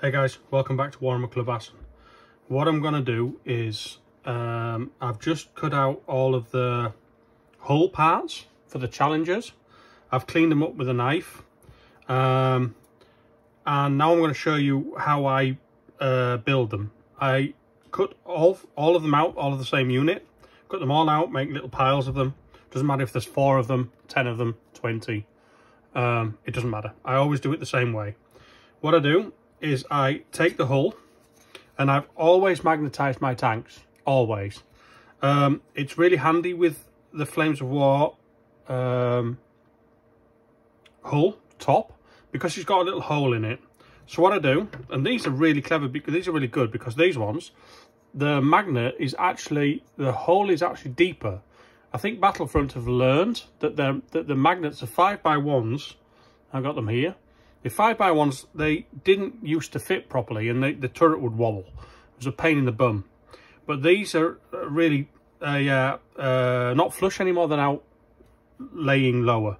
Hey guys, welcome back to Warren McClubass. What I'm going to do is I've just cut out all of the hull parts for the Challengers. I've cleaned them up with a knife, and now I'm going to show you how I build them. I cut all of them out, all of the same unit, cut them all out, make little piles of them. Doesn't matter if there's 4 of them, 10 of them, 20. It doesn't matter. I always do it the same way. What I do is I take the hull, and I've always magnetized my tanks, always. It's really handy with the Flames of War hull top, because it's got a little hole in it. So what I do, and these are really clever, because these are really good, because these ones, the magnet is actually, the hole is actually deeper. I think Battlefront have learned that the magnets are 5x1s. I got them here. The 5x1s, they didn't used to fit properly, and the turret would wobble. It was a pain in the bum. But these are really not flush anymore. They're now laying lower.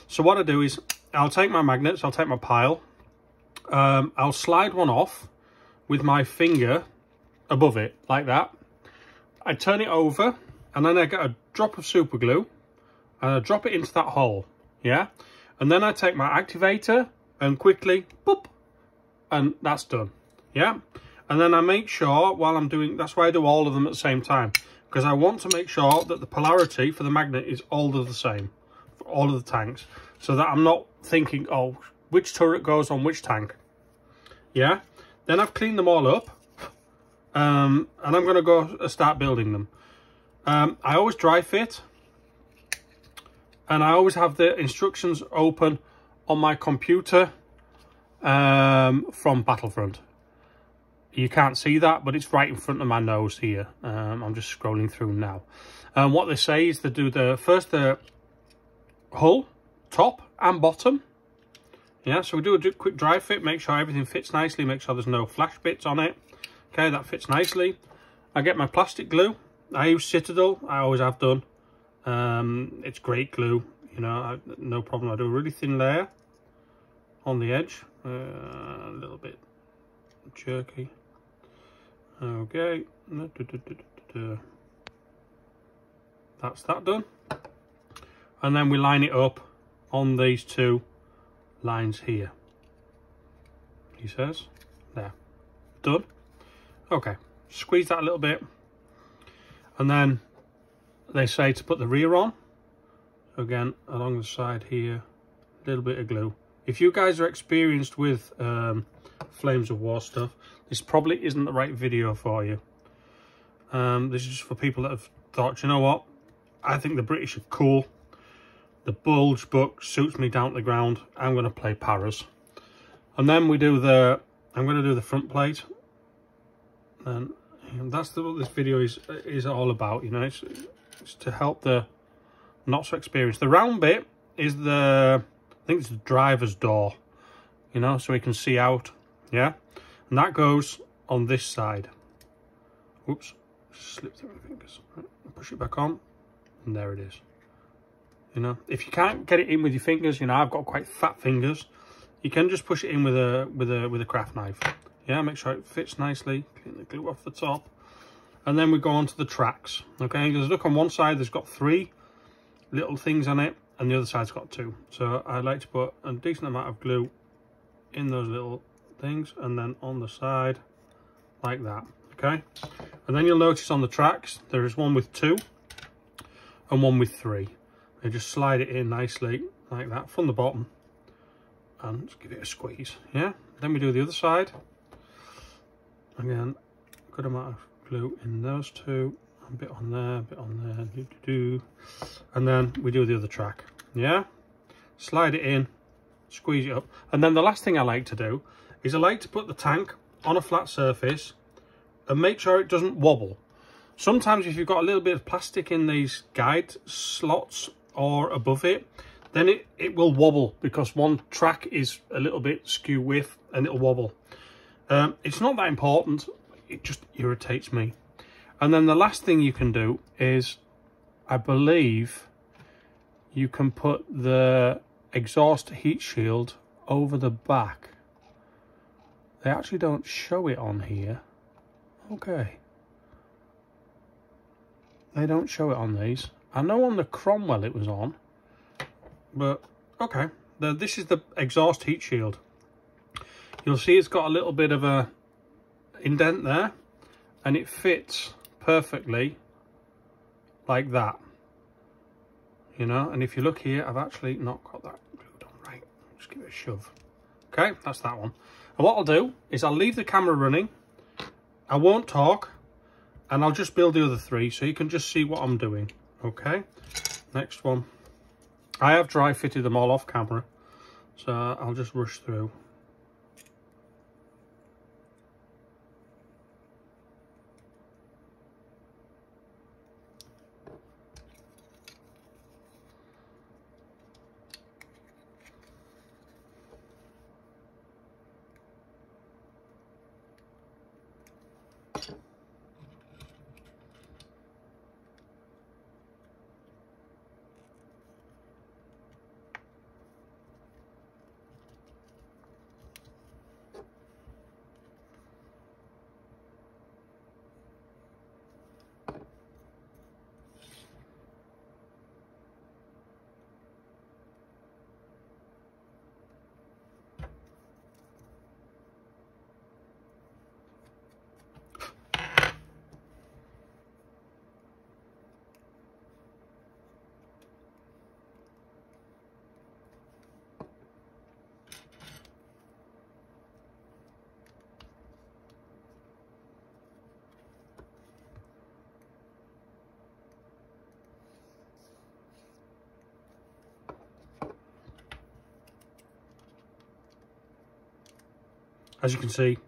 So what I do is I'll take my magnets, I'll take my pile, I'll slide one off with my finger above it, like that. I turn it over, and then I get a drop of super glue, and I drop it into that hole, yeah? And then I take my activator, and quickly, boop, and that's done, yeah? And then I make sure while I'm doing, that's why I do all of them at the same time, because I want to make sure that the polarity for the magnet is all of the same, for all of the tanks, so that I'm not thinking, oh, which turret goes on which tank, yeah? Then I've cleaned them all up, and I'm going to go start building them. I always dry fit, and I always have the instructions open on my computer from Battlefront. You can't see that, but it's right in front of my nose here. I'm just scrolling through now. What they say is they do the hull, top and bottom. Yeah, so we do a quick dry fit, make sure everything fits nicely, make sure there's no flash bits on it. Okay, that fits nicely. I get my plastic glue. I use Citadel, I always have done. It's great glue, you know, no problem. I do a really thin layer on the edge, a little bit jerky. Okay, that's that done. And then we line it up on these 2 lines here. He says, there, done. Okay, squeeze that a little bit. And then they say to put the rear on, again, along the side here, a little bit of glue. If you guys are experienced with Flames of War stuff, this probably isn't the right video for you. This is just for people that have thought, you know what, I think the British are cool. The bulge book suits me down to the ground. I'm going to play paras. And then we do I'm going to do the front plate. And that's what this video is all about, you know. It's to help the not so experienced. The round bit is I think it's the driver's door, you know, so we can see out, yeah. And that goes on this side. Whoops, slipped through my fingers. Push it back on, and there it is. You know, if you can't get it in with your fingers, you know, I've got quite fat fingers. You can just push it in with a craft knife. Yeah, make sure it fits nicely. Clean the glue off the top, and then we go on to the tracks. Okay, because look, on one side there's got 3 little things on it, and the other side's got 2. So I like to put a decent amount of glue in those little things, and then on the side like that. Okay, and then you'll notice on the tracks there is one with 2 and one with 3. You just slide it in nicely like that from the bottom, and just give it a squeeze. Yeah, then we do the other side. Again, good amount of glue in those 2, a bit on there, a bit on there, and then we do the other track. Yeah, slide it in, squeeze it up, and then the last thing I like to do is I like to put the tank on a flat surface and make sure it doesn't wobble. Sometimes if you've got a little bit of plastic in these guide slots or above it, then it will wobble, because one track is a little bit skew width and it'll wobble. It's not that important, it just irritates me. And then the last thing you can do is, I believe you can put the exhaust heat shield over the back. They actually don't show it on here. Okay. They don't show it on these. I know on the Cromwell it was on, but okay. This is the exhaust heat shield. You'll see it's got a little bit of a indent there, and it fits perfectly like that. You know, and if you look here, I've actually not got that glued on right. Just give it a shove. Okay, that's that one. And what I'll do is I'll leave the camera running. I won't talk, and I'll just build the other three so you can just see what I'm doing. Okay, next one. I have dry fitted them all off camera, so I'll just rush through. As you can see,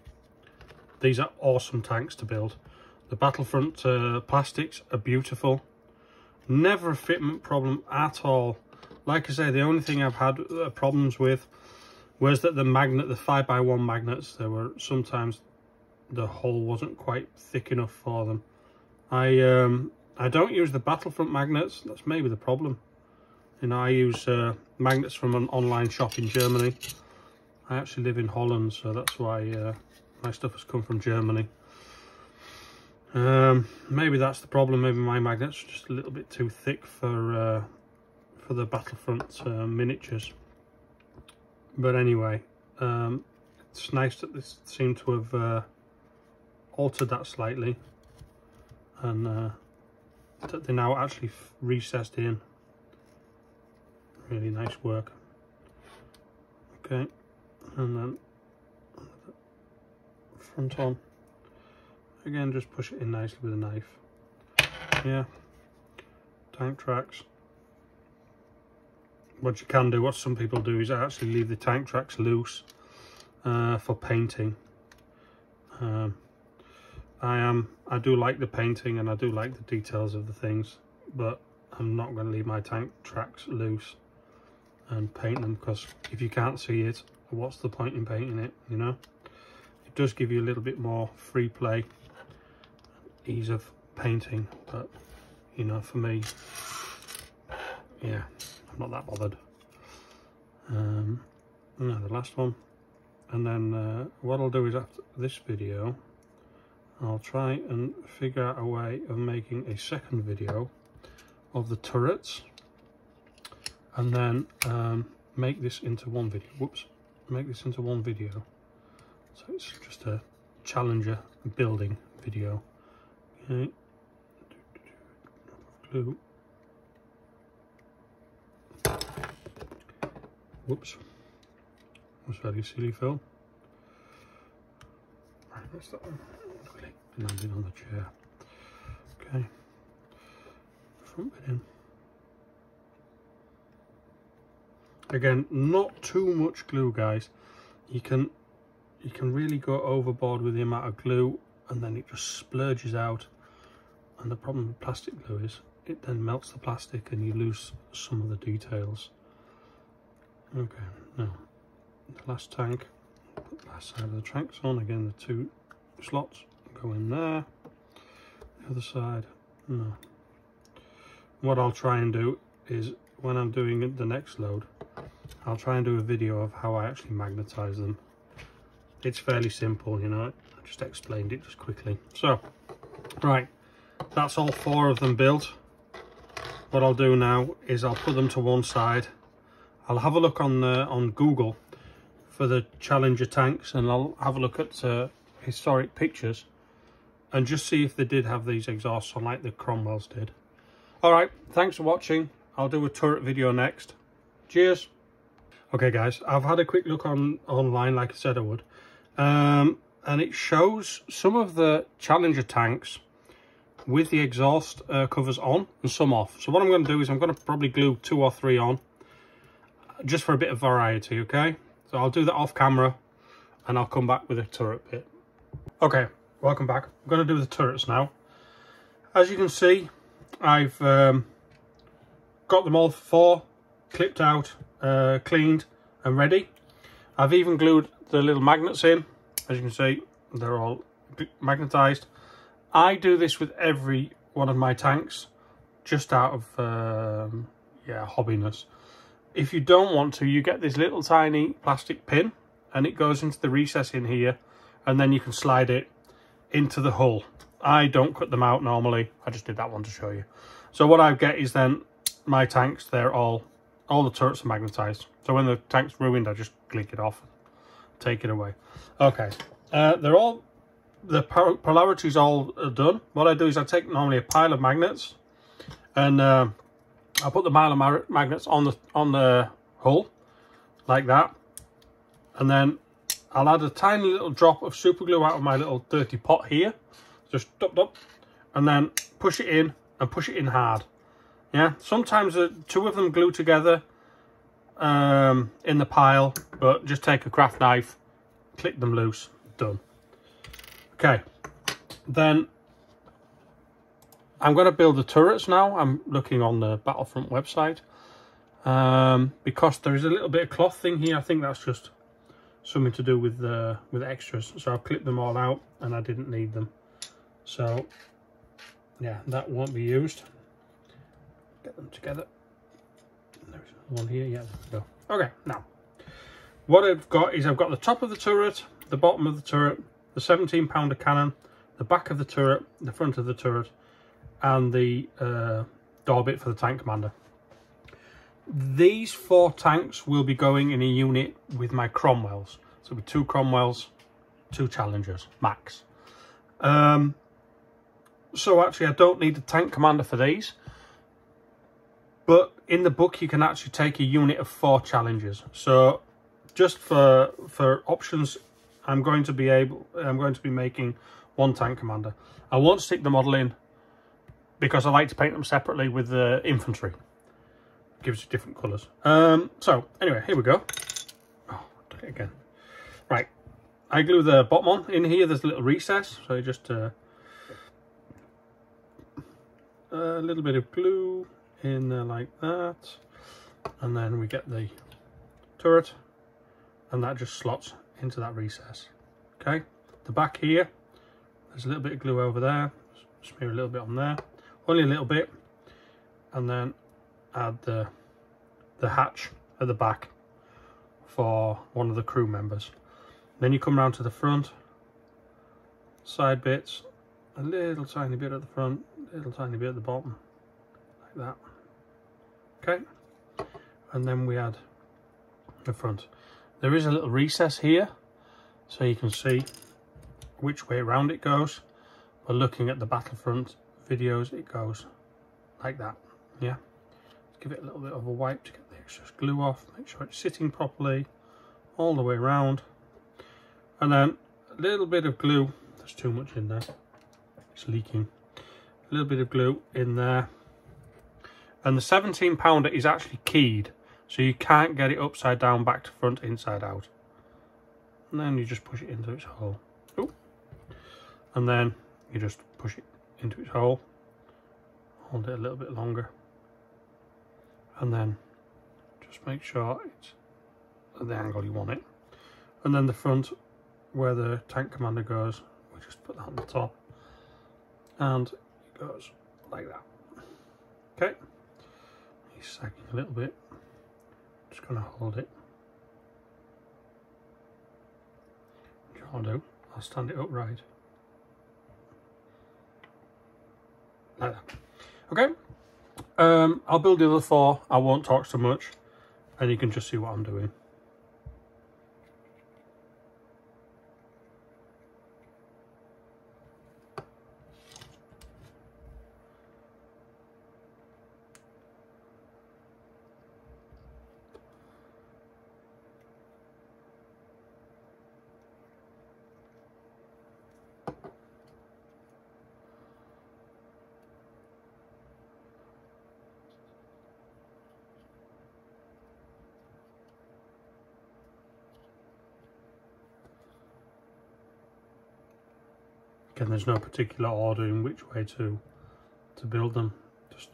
these are awesome tanks to build. The Battlefront plastics are beautiful. Never a fitment problem at all. Like I say, the only thing I've had problems with was that the magnet, the 5x1 magnets, there were sometimes the hole wasn't quite thick enough for them. I don't use the Battlefront magnets. That's maybe the problem. You know, I use magnets from an online shop in Germany. I actually live in Holland, so that's why my stuff has come from Germany. Maybe that's the problem. Maybe my magnets are just a little bit too thick for the Battlefront miniatures. But anyway, it's nice that this seemed to have altered that slightly, and that they're now actually recessed in. Really nice work. Okay. And then front on again, just push it in nicely with a knife. Yeah, tank tracks. What you can do, what some people do, is actually leave the tank tracks loose for painting. I do like the painting and I do like the details of the things, but I'm not going to leave my tank tracks loose and paint them, because if you can't see it, what's the point in painting it, you know? It does give you a little bit more free play, ease of painting, but you know, for me, yeah, I'm not that bothered. No, the last one, and then what I'll do is after this video I'll try and figure out a way of making a second video of the turrets, and then make this into one video. Whoops. Make this into one video, so it's just a Challenger building video. Okay, glue. Whoops, was very silly, Phil. Right, that's that one. Quickly landing on the chair. Okay, front bit in. Again, not too much glue, guys. You can really go overboard with the amount of glue, and then it just splurges out. And the problem with plastic glue is it then melts the plastic and you lose some of the details. Okay, now the last tank, put the last side of the tanks on. Again, the two slots go in there. The other side, no. What I'll try and do is, when I'm doing the next load, I'll try and do a video of how I actually magnetize them. it's fairly simple, you know. I just explained it just quickly. So, right, that's all 4 of them built. What I'll do now is I'll put them to one side. I'll have a look on Google for the Challenger tanks, and I'll have a look at historic pictures and just see if they did have these exhausts on like the Cromwells did. Alright, thanks for watching. I'll do a turret video next. Cheers. Okay guys, I've had a quick look online like I said I would. And it shows some of the Challenger tanks with the exhaust covers on and some off. So what I'm going to do is I'm going to probably glue 2 or 3 on just for a bit of variety, okay? So I'll do that off camera and I'll come back with a turret bit. Okay, welcome back. I'm going to do the turrets now. As you can see, I've got them all 4 clipped out, cleaned and ready. I've even glued the little magnets in. As you can see, they're all magnetized. I do this with every one of my tanks just out of yeah, hobbiness. If you don't want to, you get this little tiny plastic pin and it goes into the recess in here, and then you can slide it into the hull. I don't cut them out normally. I just did that one to show you. So what I get is then my tanks, they're all the turrets are magnetized. So when the tank's ruined, I just click it off, take it away. Okay, they're all, the polarity's all done. What I do is I take normally a pile of magnets and I'll put the pile of magnets on the hull like that, and then I'll add a tiny little drop of super glue out of my little dirty pot here, just dop, and then push it in and push it in hard. Yeah, sometimes 2 of them glue together in the pile, but just take a craft knife, click them loose, done. Okay, then I'm going to build the turrets now. I'm looking on the Battlefront website because there is a little bit of cloth thing here. I think that's just something to do with extras. So I've clipped them all out and I didn't need them. So yeah, that won't be used. Get them together. There's one here. Yeah, there we go. Okay, now what I've got is I've got the top of the turret, the bottom of the turret, the 17-pounder cannon, the back of the turret, the front of the turret, and the door bit for the tank commander. These 4 tanks will be going in a unit with my Cromwells. So with 2 Cromwells, 2 Challengers, max. So actually I don't need the tank commander for these. But in the book you can actually take a unit of 4 Challengers. So just for options, I'm going to be making 1 tank commander. I won't stick the model in because I like to paint them separately with the infantry. Gives you different colours. So anyway, here we go. Oh, did it again. Right, I glue the bottom on. In here there's a little recess, so you just a little bit of glue in there like that, and then we get the turret, and that just slots into that recess. Okay, the back here, there's a little bit of glue over there. Smear a little bit on there, only a little bit, and then add the hatch at the back for one of the crew members. Then you come round to the front, side bits, a little tiny bit at the front, a little tiny bit at the bottom, like that. Okay, and then we add the front. There is a little recess here, so you can see which way around it goes. But looking at the Battlefront videos, it goes like that. Yeah, give it a little bit of a wipe to get the excess glue off, make sure it's sitting properly all the way around, and then a little bit of glue. There's too much in there, it's leaking. A little bit of glue in there, and the 17-pounder is actually keyed, so you can't get it upside down, back to front, inside out. And then you just push it into its hole. Ooh. And then you just push it into its hole, hold it a little bit longer, and then just make sure it's at the angle you want it. And then the front, where the tank commander goes, we just put that on the top, and it goes like that. Okay, he's sagging a little bit, just going to hold it I'll do. I'll stand it upright. Like that. Okay. I'll build the other 4. I won't talk so much, and you can just see what I'm doing. Again, there's no particular order in which way to build them. Just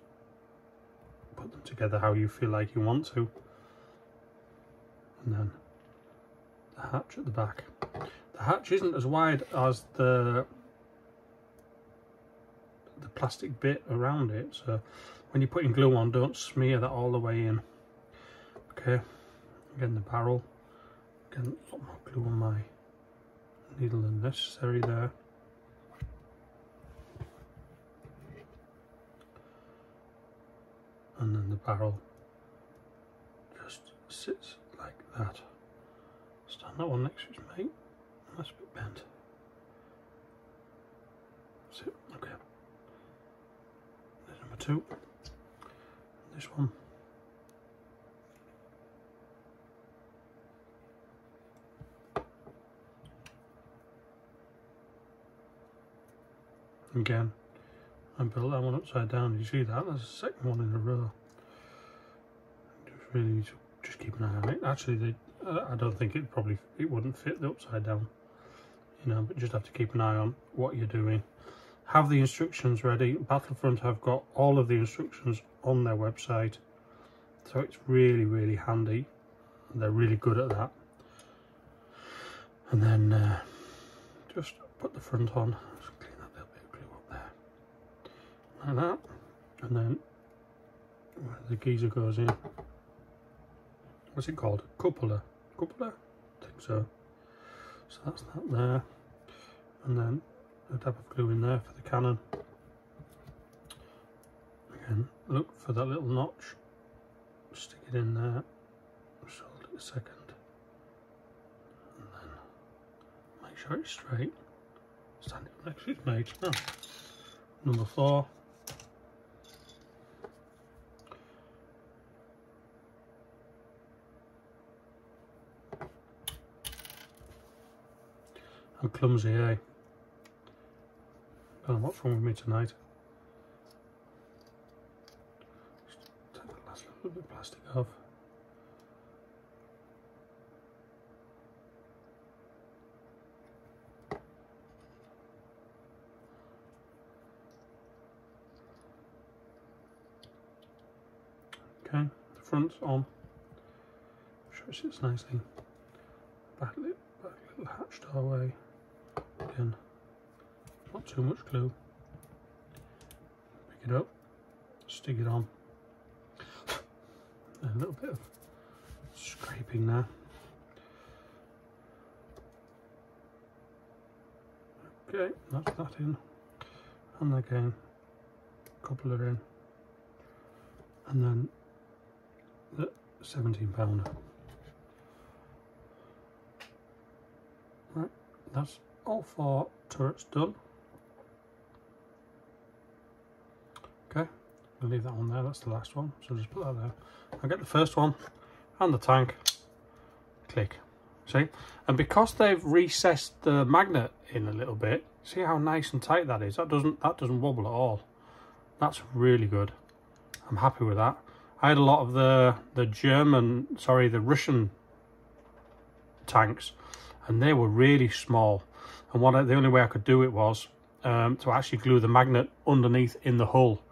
put them together how you feel like you want to. And then the hatch at the back. The hatch isn't as wide as the plastic bit around it, so when you're putting glue on, don't smear that all the way in. Okay, again the barrel. Again, a lot more glue on my needle than necessary there. And then the barrel just sits like that. Stand that one next to its mate. That's a bit bent. That's it. Okay. There's number 2. This one. Again, I built that one upside down. You see that? That's the second one in a row. Just really need to just keep an eye on it. Actually, I don't think it wouldn't fit the upside down. You know, but just have to keep an eye on what you're doing. Have the instructions ready. Battlefront have got all of the instructions on their website, so it's really, really handy. They're really good at that. And then just put the front on. Just clean that little bit of glue up there, like that. And then where the geezer goes in. What's it called? Cupola. Cupola? I think so. So that's that there. And then a dab of glue in there for the cannon. Again, look for that little notch. Stick it in there. Just hold it a second. And then make sure it's straight. Stand it next to its mate. Oh. Number 4. I'm clumsy, eh? Don't know what's wrong with me tonight. Just take the last little bit of plastic off. Okay, the front's on. Sure it sits nicely. Back little hatch doorway. Again, not too much glue. Pick it up, stick it on. A little bit of scraping there. Okay, that's that in. And again, a couple are in. And then the 17-pounder. Right, that's all 4 turrets done. Okay, I'll leave that one there, that's the last one, so just put that there. I'll get the first one and the tank, click, see? And because they've recessed the magnet in a little bit, see how nice and tight that is? That doesn't wobble at all. That's really good. I'm happy with that. I had a lot of the Russian tanks, and they were really small. And the only way I could do it was to actually glue the magnet underneath in the hull,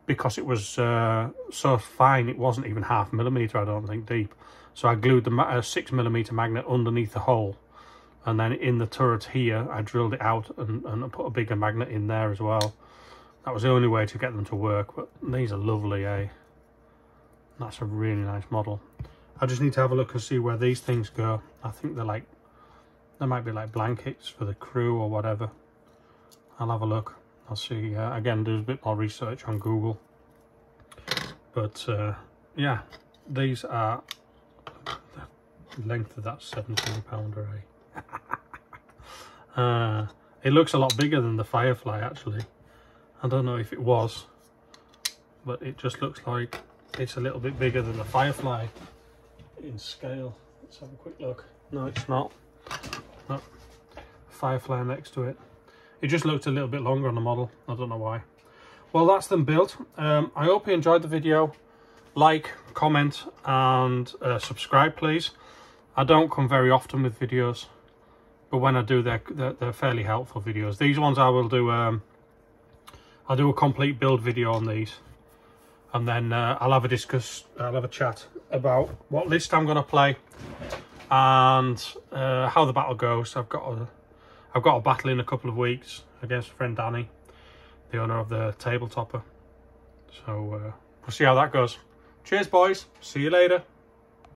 because it was so fine it wasn't even 0.5 millimeter, I don't think, deep. So I glued the 6mm magnet underneath the hull, and then in the turret here I drilled it out and put a bigger magnet in there as well. That was the only way to get them to work, but these are lovely, eh? That's a really nice model. I just need to have a look and see where these things go. I think they're like There might be like blankets for the crew or whatever. I'll have a look. I'll see. Again, do a bit more research on Google. But yeah, these are, the length of that 17-pounder, eh? It looks a lot bigger than the Firefly actually. I don't know if it was, but it just looks like it's a little bit bigger than the Firefly in scale. Let's have a quick look. No, it's not. No. Firefly next to it. It just looked a little bit longer on the model. I don't know why. Well, that's them built. I hope you enjoyed the video. Like, comment, and subscribe, please. I don't come very often with videos, but when I do, they're fairly helpful videos. These ones I will do. I'll do a complete build video on these, and then I'll have a chat about what list I'm going to play and how the battle goes. I've got a battle in a couple of weeks against friend Danny, the owner of the Tabletopper. So we'll see how that goes. Cheers, boys. See you later.